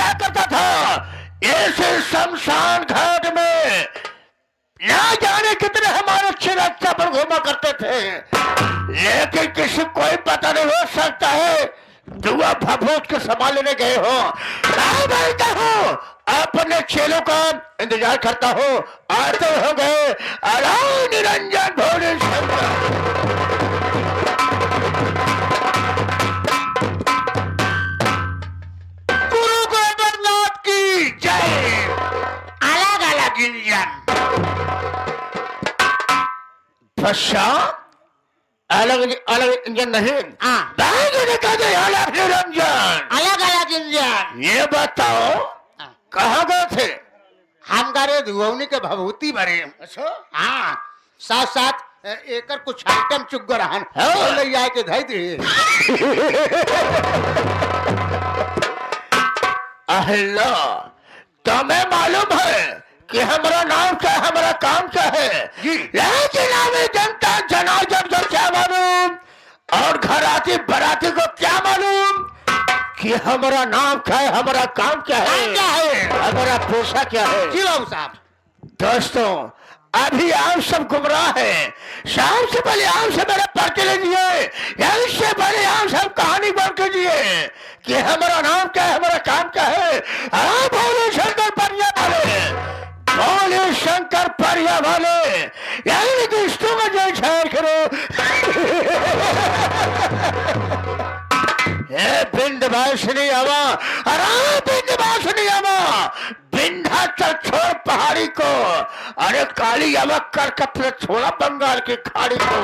किया करता था। ऐसे शमशान घाट में ना जाने कितने हमारे चिरक्षा पर घूमा करते थे, लेकिन किसी कोई पता नहीं हो सकता है दुआ भभूत के संभाल लेने गए हो। मैं बोलता हूँ अपने चेलों का इंतजार करता हूँ, आते हो गए अलाउ निरंजन भोले शंकर। गुरु गोरखनाथ की जय। अलग अलग इंजन अलग अलग इंजन नहीं, अलग निरंजन, अलग अलग इंजन। ये बताओ कहाँ गए थे? हम करे धुवनी के भभूति भरे। अच्छा हाँ, साथ साथ एकर कुछ आइटम चुक रहन ले आए के धई दे। अल्लाह, तुम्हें मालूम है कि हमारा नाम क्या है, हमारा काम क्या है? लेकिन हमें जनता जनाजन को क्या मालूम और घराती बराती को क्या मालूम कि हमारा नाम क्या है, हमारा काम क्या है, हमारा पेशा क्या है? जी बाबू साहब। दोस्तों, अभी आप सब गुमराह हैं। शाम से पहले आप सब मेरा पर्चे लीजिए, इससे पहले आप सब कहानी बन कीजिए कि हमारा नाम क्या है, हमारा काम क्या है। आप भोले शंकर परिया वाले, भोले शंकर परिया वाले, यानी दोस्तों का जय छायर करो। बिंदवासिनी आवा, अरे बिंदवासिनी आवा, विंध्याचल छोड़ पहाड़ी को, अरे काली आवा कर कपड़े छोड़ा बंगाल की खाड़ी को।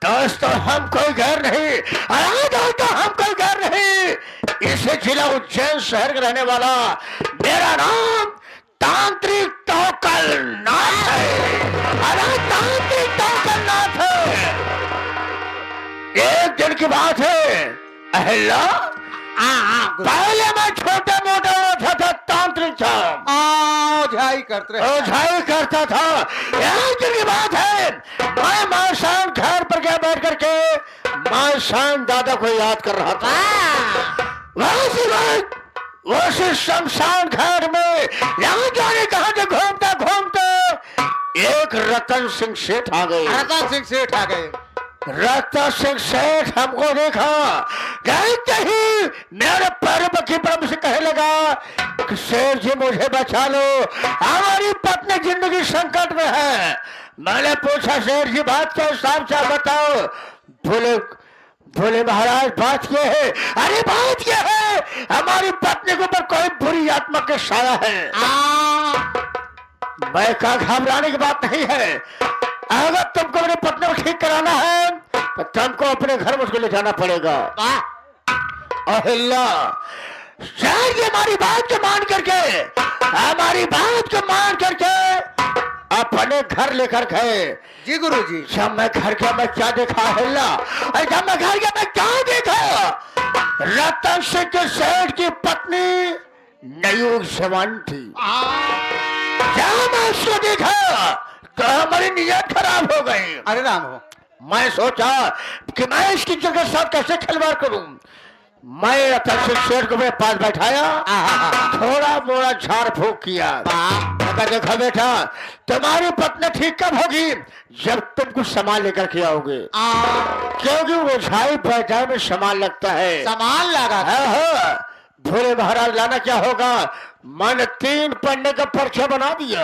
दोस्तों, हम कोई घर नहीं, अरे दोस्तों हम कोई घर नहीं, इसे जिला उज्जैन शहर का रहने वाला, मेरा नाम तांत्रिक तोकल नाथ है। अरे तांत्रिक तोकल नाथ है। एक दिन की बात है अहल्ला, पहले मैं छोटे मोटे होता था, तांत्रिक था, ओझाई करता था। एक दिन की बात है, मैं माशान घर पर गया बैठ करके माशान दादा को याद कर रहा था। वैसे शमशान घर में यहाँ जाने कहा से घूमता घूमता एक रतन सिंह सेठ आ गए। रतन सिंह सेठ हमको देखा, कहते ही मेरे पैर बकी पर से कहने लगा कि सेठ जी मुझे बचा लो, हमारी पत्नी जिंदगी संकट में है। मैंने पूछा सेठ जी बात क्या, साफ साफ बताओ। बोले महाराज बात ये है, अरे बात ये है हमारी पत्नी के ऊपर कोई बुरी आत्मा के साया है। मैं कहा घबराने की बात नहीं है, अगर तुमको अपने पत्नी को ठीक कराना है तो तुमको अपने घर में उसको ले जाना पड़ेगा। अहिल्ला शायद हमारी बात को मान करके, हमारी बात को मान करके अपने घर लेकर गए। जी गुरु जी। जब मैं घर गया मैं क्या देखा अहिल्ला, और जब मैं घर गया मैं क्या देखा, रतन सिंह के सेठ की पत्नी नयूर जवान थी। जब मैं उसको देखा तो हमारी नीयत खराब हो गई। अरे राम हो। मैं सोचा कि मैं इसकी जगह साथ कैसे खिलवाड़ करूं। मैं रतन सिंह सेठ को मेरे पास बैठाया, थोड़ा मोड़ा झाड़ फूक किया। देखा बेटा, तुम्हारी पत्नी ठीक कब होगी, जब तुम कुछ सामान लेकर के आओगे, क्योंकि वो झाई बैठा में सामान लगता है। सामान लगा भोले महाराज लाना क्या होगा, मैंने 3 पन्ने का पर्चा बना दिया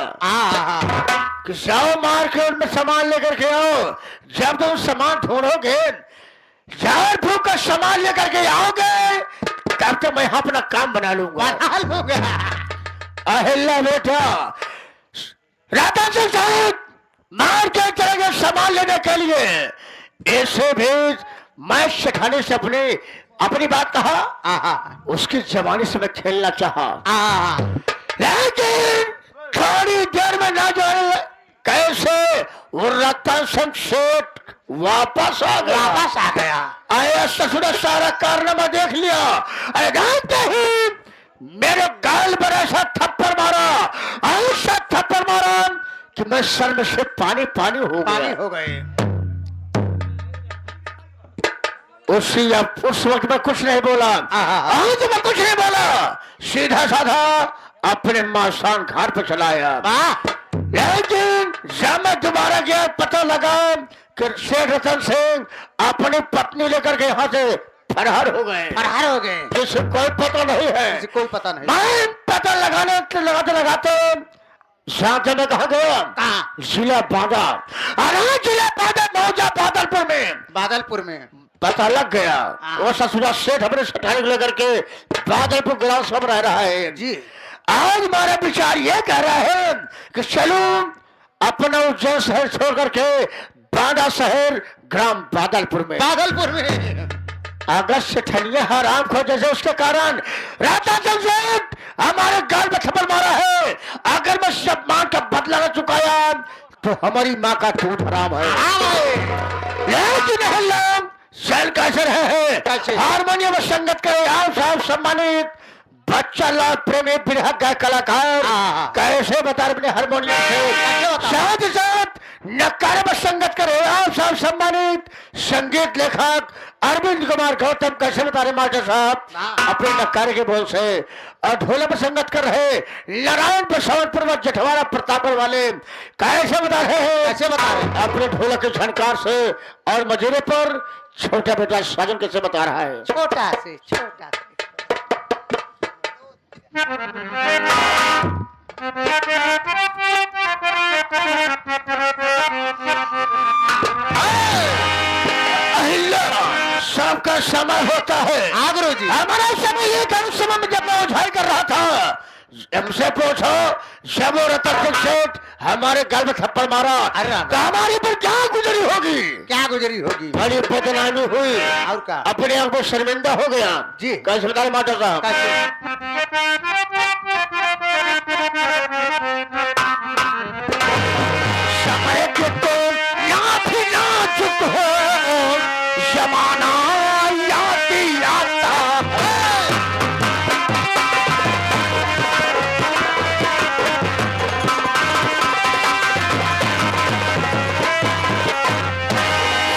कि जाओ मार्केट में सामान लेकर के आओ। जब तुम सामान ढूंढोगे, झाड़ फूक का सामान लेकर के आओगे, तब तो मैं अपना काम बना लूंगा। अहिल्ला बेटा, रतन सिंह सेठ मार्केट चले गए सामान लेने के लिए। ऐसे भी मैं सिखाने से अपनी बात कहा, उसकी जवानी से मैं खेलना चाहा, लेकिन थोड़ी देर में ना जाने कैसे वो रतन सिंह सेठ वापस आ गया। आया ससुर सारा कारनामा देख लिया। अरे जानते ही मेरे गाल पर ऐसा थप्पड़ मारा, ऐसा थप्पड़ मारा कि मैं सर में से पानी हो गए। उस वक्त मैं कुछ नहीं बोला। आज मैं कुछ नहीं बोला, सीधा साधा अपने मासान घाट पर चलाया। लेकिन जब मैं दोबारा गया, पता लगा कि शेर रतन सिंह अपनी पत्नी लेकर के यहाँ से फरार हो गए। जिसे कोई पता नहीं है, कोई पता नहीं। मैं पता लगाते जहाँ मैं कहा गया, जिला बादल, अरे जिला बादल मौजा बादलपुर में पता लग गया। वो ससुरा सेठ अपने सठाई लेकर के बादलपुर ग्राम सब रह रहा है जी। आज हमारा विचार ये कह रहा है कि चलो अपना उज्जैन शहर छोड़ करके बांदा शहर ग्राम बादलपुर में अगर सेठनिया हराम खो जैसे उसके कारण राता जमशेद हमारे गाल में थप्पड़ मारा है। अगर मैं सम्मान का बदला न चुकाया तो हमारी माँ का दूध हराम है। लेकिन हम शैल कैसे रहे हारमोनियम में संगत करे आप साहब सम्मानित बच्चा लाल प्रेमी बिरहा गाय कलाकार कैसे बता रहे अपने हारमोनियम से साथ साथ नकारे में संगत करे आप साहब सम्मानित संगीत लेखक अरविंद कुमार गौतम कैसे बता रहे मास्टर साहब अपने नकारे के बोल से। और ढोले में संगत कर रहे नारायण बसवनपुर व जठवाड़ा प्रतापगढ़ वाले कैसे बता रहे हैं, कैसे बता रहे अपने ढोलक के झनकार से। और मजीरे पर छोटा बेटा साजन कैसे बता रहा है, छोटा से सबका समय होता है। गुरु जी, हमारा समय ये था, उस समय में जब मैं उठाई कर रहा था हमसे पूछो जब वो रतन सिंह सेठ हमारे गल में थप्पड़ मारा तो हमारे पर क्या गुजरी होगी बड़ी बदनामी हुई और क्या अपने आप को शर्मिंदा हो गया जी। कैसे बता रहे मास्टर साहब, समय के तो नाजुक हो जमाना याद आता है।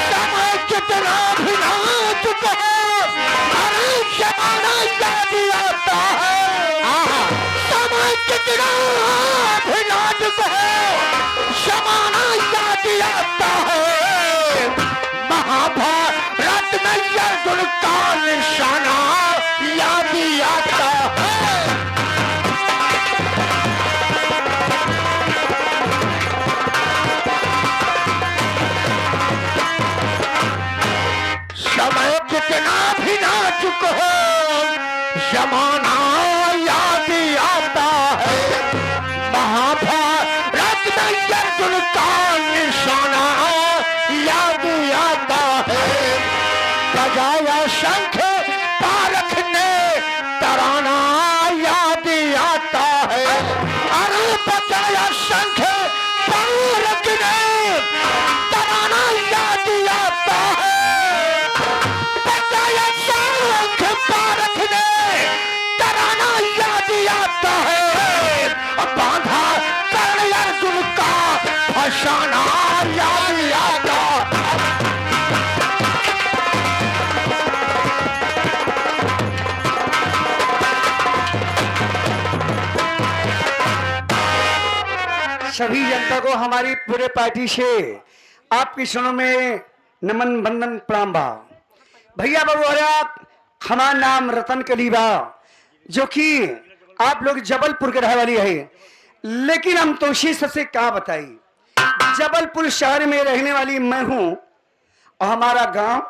समय कितना भी नाजुक हो अरे जमाना याद आता है। समय कितना भी नाजुक हो जमाना याद आता है। महाभारत में अर्जुन का निशाना याद आता है। समय कितना भी नाजुक हो जमाना याद आता है। महाभारत में अर्जुन का निशाना याद आता है। बजाया शंख पारख ने तराना याद आता है। अरे बजाया शंख पारख ने तराना याद आता है। बजाया शंख पारख ने तराना याद आता है। बांधा कर्ण अर्जुन का फसाना याद आता है। सभी जनता को हमारी पूरे पार्टी से आपकी सुनो में नमन बंदन प्रणाम बा। भैया बबुआरा हमारा नाम रतन कलीबा जो कि आप लोग जबलपुर के रहने वाली है, लेकिन हम तोशी से क्या बताई जबलपुर शहर में रहने वाली मैं हूं और हमारा गांव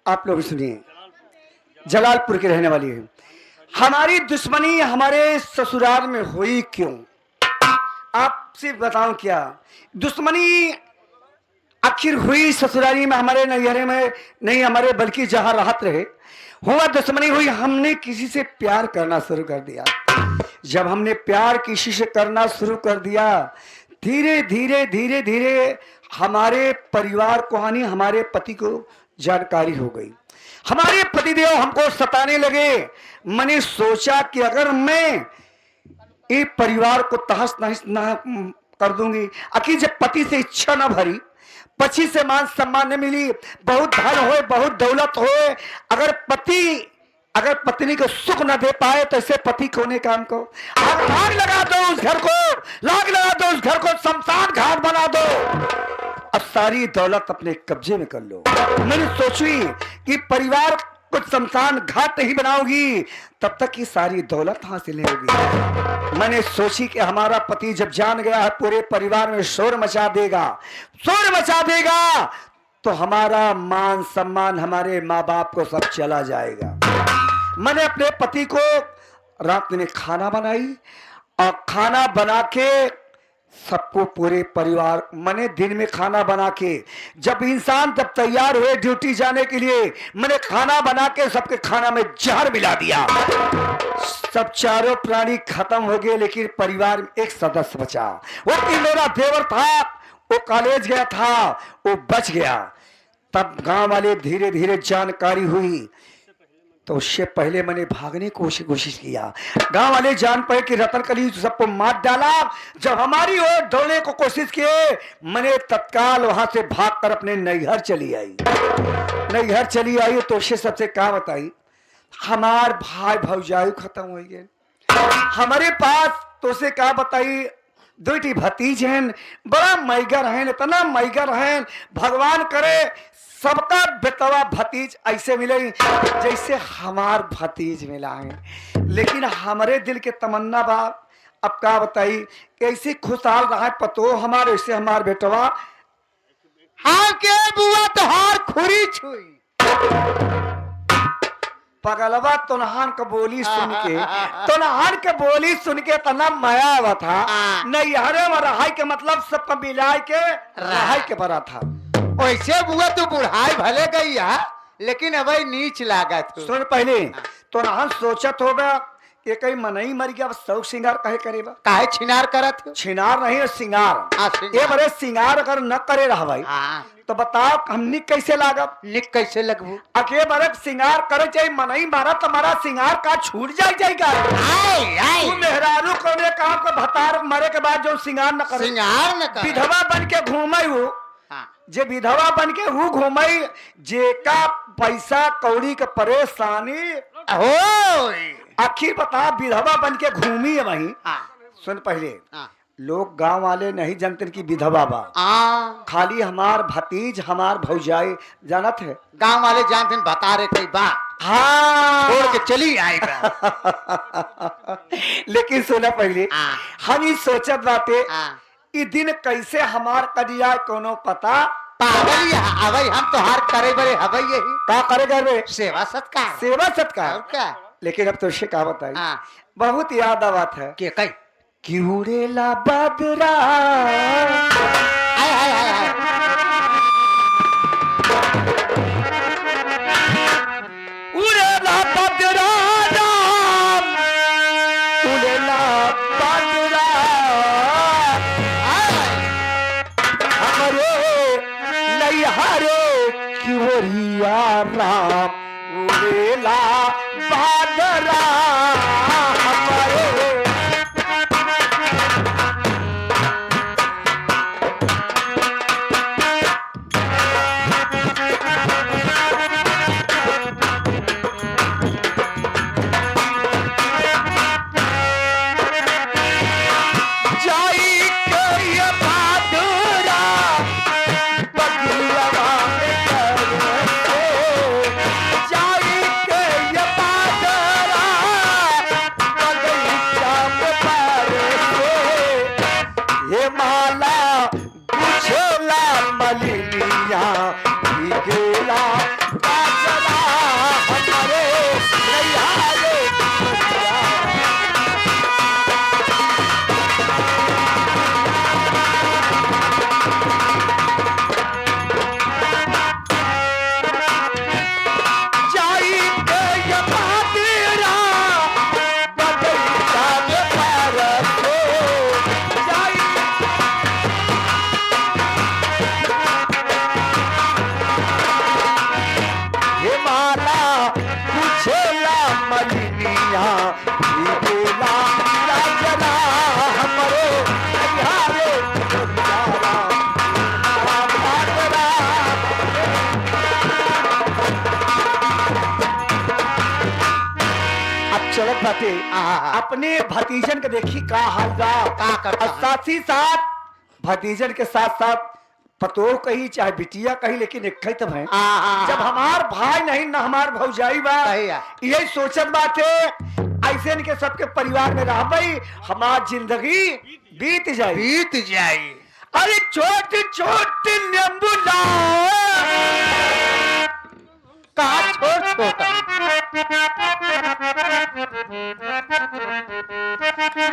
आप लोग सुनिए जलालपुर के रहने वाली है। हमारी दुश्मनी हमारे ससुराल में हुई क्यों आपसे बताऊं क्या दुश्मनी आखिर हुई ससुराली में हमारे नैहरे में नहीं हमारे बल्कि जहां राहत रहे हुआ दुश्मनी हुई। हमने किसी से प्यार करना शुरू कर दिया। जब हमने प्यार किसी से करना शुरू कर दिया धीरे धीरे धीरे धीरे हमारे परिवार को हानि हमारे पति को जानकारी हो गई। हमारे पतिदेव हमको सताने लगे। मैंने सोचा कि अगर मैं ये परिवार को तहस नहस ना कर दूंगी, आखिर जब पति से इच्छा ना भरी पति से मान सम्मान नहीं मिली, बहुत धन होए, बहुत दौलत होए, अगर पत्नी को सुख न दे पाए तो ऐसे पति कोने काम को आप आग लगा दो उस घर को, लाग लगा दो उस घर को, शमशान घाट बना दो, अब सारी दौलत अपने कब्जे में कर लो। मैंने सोची कि परिवार को शमशान घाट नहीं बनाओगी तब तक की सारी दौलत हासिल नहीं होगी। मैंने सोची कि हमारा पति जब जान गया है पूरे परिवार में शोर मचा देगा तो हमारा मान सम्मान, हमारे माँ बाप को सब चला जाएगा। मैंने अपने पति को रात में खाना बनाई और खाना बना के सबको, पूरे परिवार, मैंने दिन में खाना बना के, जब इंसान जब तैयार हुए ड्यूटी जाने के लिए, मैंने खाना बना के सबके खाना में जहर मिला दिया। सब चारों प्राणी खत्म हो गए लेकिन परिवार में एक सदस्य बचा। वो कि मेरा देवर था, वो कॉलेज गया था, वो बच गया। तब गांव वाले धीरे धीरे जानकारी हुई तो उससे पहले मैंने भागने की कोशिश किया। गांव वाले जान पाए कि रतन कली सबको मार डाला। जब हमारी ओर दौड़ने को कोशिश किए, मैंने तत्काल वहां से भागकर अपने नैहर चली आई तो उससे सबसे कहा बताई, हमार भाई भौजाई खत्म हो गए हमारे पास, तो उसे कहा बताई, दुईटी भतीज हैं, बड़ा मैगर हैं, इतना मैगर हैं, भगवान करे सबका बेटवा भतीज ऐसे मिले जैसे हमार भतीज मिला है। लेकिन हमारे दिल के तमन्ना बा, अब का बताई, कैसे खुशहाल रहा पतो हमारे, ऐसे हमार बेटवा। हाँ के बुआ तोहार खुरी छुई। पगलवा तोनहान का बोली सुन के तना माया हुआ था। नैहरे में रहाई के मतलब सबका मिलाए के रहाई के बड़ा था। वैसे बुआ तू बुढ़ाई भले गई है लेकिन अब नीच लागत। सुन पहले तो नहान सोचत होगा कि कहीं मनई मर गया, शौक श्रृंगार कहे करेगा, काहे छिनार करत हो? छिनार नहीं है श्रृंगार। ये बड़े श्रृंगार अगर न करे रहा भाई तो बताओ हमनी कैसे लागब? निक कैसे लगबू? अके बरक श्रृंगार करे चाहिए, मनई मारा तुम्हारा श्रृंगार का छूट जाएगा। मेहरारू कोने काम को भतार मरे के बाद जो श्रृंगार न करे, विधवा बन के घूमे वो, जे विधवा बन के वो घूमई, जे का पैसा कौड़ी के परेशानी हो, आखिर बता विधवा बन के घूमी है वही। सुन पहले, लोग गांव वाले नहीं जानते कि विधवा बा, खाली हमार भतीज हमार भौजाई जानत है। गांव वाले जानते हैं, बता रहे कई बात छोड़ के चली आई लेकिन सुना पहले, हम ही सोचत बाते ई दिन कैसे हमार करिया कोनो पता पागल अवई हम तो हार करे बड़े हवई यही का करे रे सेवा सत्कार और क्या। लेकिन अब तो उससे कहा बताई, बहुत याद आवात है के कई कि उड़ेला बदरा, उड़ेला बदरा, उड़ेला बदरा हमारे नैहरे की ओरिया राम, उड़ेला बदरा हमारे। बाटे अपने भतीजन के देखी का हाल बा का करता और साथ ही साथ भतीजन के साथ साथ पतोह कही चाहे बिटिया कही लेकिन एक ही तब है जब हमार भाई नहीं ना हमार भौजाई बा सही है। यही सोचत बाटे ऐसे इनके सबके परिवार में रह भाई हमार जिंदगी बीत जाए बीत जाई। अरे छोटी छोटी नींबू लाओ कहा छोड़ छोटा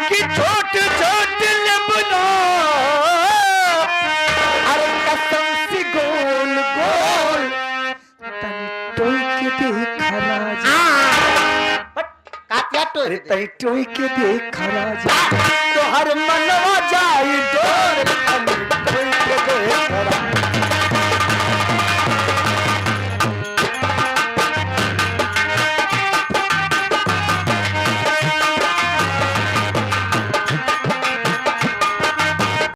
कि छोटी छोटी नींबू लाओ अरे कसम से गोल गोल तनी टोई के देख राजा कातिया तो अरे तनी टोई के देख राजा तो हर मनवा जाई डोर तनी टोई के देख